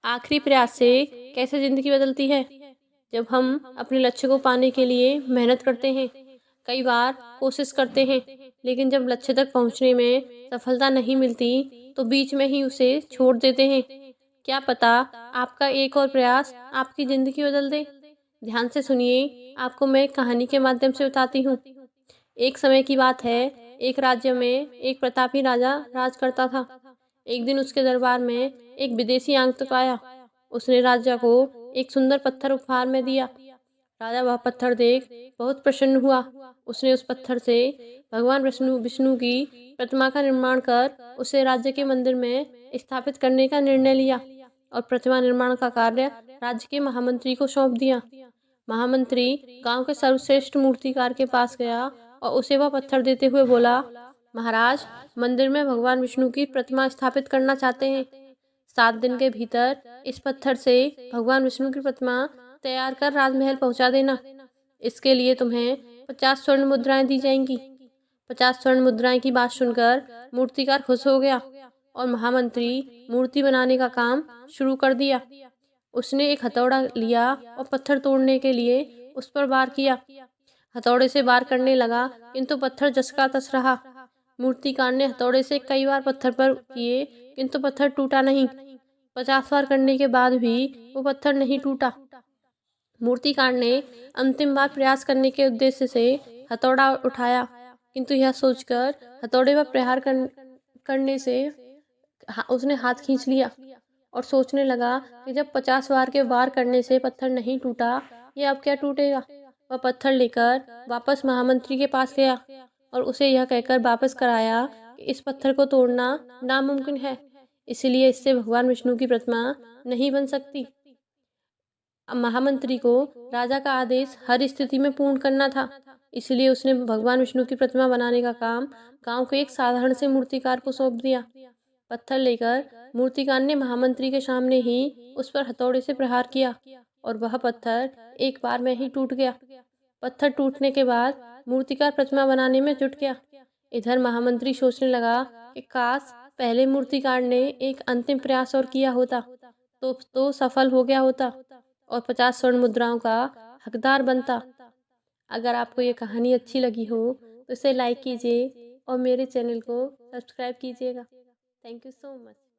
आखिरी प्रयास से कैसे ज़िंदगी बदलती है। जब हम अपने लक्ष्य को पाने के लिए मेहनत करते हैं, कई बार कोशिश करते हैं, लेकिन जब लक्ष्य तक पहुंचने में सफलता नहीं मिलती तो बीच में ही उसे छोड़ देते हैं। क्या पता आपका एक और प्रयास आपकी ज़िंदगी बदल दे। ध्यान से सुनिए, आपको मैं एक कहानी के माध्यम से बताती हूँ। एक समय की बात है, एक राज्य में एक प्रतापी राजा राज करता था। एक दिन उसके दरबार में एक विदेशी आगंतुक आया। उसने राजा को एक सुंदर पत्थर उपहार में दिया। राजा वह पत्थर देख बहुत प्रसन्न हुआ। उसने उस पत्थर से भगवान विष्णु विष्णु की प्रतिमा का निर्माण कर उसे राज्य के मंदिर में स्थापित करने का निर्णय लिया और प्रतिमा निर्माण का कार्य राज्य के महामंत्री को सौंप दिया। महामंत्री गांव के सर्वश्रेष्ठ मूर्तिकार के पास गया और उसे वह पत्थर देते हुए बोला, महाराज, मंदिर में भगवान विष्णु की प्रतिमा स्थापित करना चाहते हैं। 7 दिन के भीतर इस पत्थर से भगवान विष्णु की प्रतिमा तैयार कर राजमहल पहुंचा देना। इसके लिए तुम्हें 50 स्वर्ण मुद्राएं दी जाएंगी। 50 स्वर्ण मुद्राएं की बात सुनकर मूर्तिकार खुश हो गया और महामंत्री मूर्ति बनाने का काम शुरू कर दिया। उसने एक हथौड़ा लिया और पत्थर तोड़ने के लिए उस पर वार किया। हथौड़े से वार करने लगा, किंतु पत्थर जस का तस रहा। मूर्तिकार ने हथौड़े से कई बार पत्थर पर किए, किंतु पत्थर टूटा नहीं। 50 बार करने के बाद भी वो पत्थर नहीं टूटा। मूर्तिकार ने अंतिम बार प्रयास करने के उद्देश्य से हथौड़ा उठाया, किंतु यह सोचकर हथौड़े पर प्रहार करने से उसने हाथ खींच लिया और सोचने लगा कि जब 50 बार के वार करने से पत्थर नहीं टूटा, ये अब क्या टूटेगा। वह पत्थर लेकर वापस महामंत्री के पास गया और उसे यह कहकर वापस कराया कि इस पत्थर को तोड़ना नामुमकिन है, इसलिए इससे भगवान विष्णु की प्रतिमा नहीं बन सकती। अब महामंत्री को राजा का आदेश हर स्थिति में पूर्ण करना था, इसलिए उसने भगवान विष्णु की प्रतिमा बनाने का काम गांव के एक साधारण से मूर्तिकार को सौंप दिया। पत्थर लेकर मूर्तिकार ने महामंत्री के सामने ही उस पर हथौड़े से प्रहार किया और वह पत्थर एक बार में ही टूट गया। पत्थर टूटने के बाद मूर्तिकार प्रतिमा बनाने में जुट गया। इधर महामंत्री सोचने लगा कि काश पहले मूर्तिकार ने एक अंतिम प्रयास और किया होता तो सफल हो गया होता और 50 स्वर्ण मुद्राओं का हकदार बनता। अगर आपको ये कहानी अच्छी लगी हो तो इसे लाइक कीजिए और मेरे चैनल को सब्सक्राइब कीजिएगा। Thank you so much.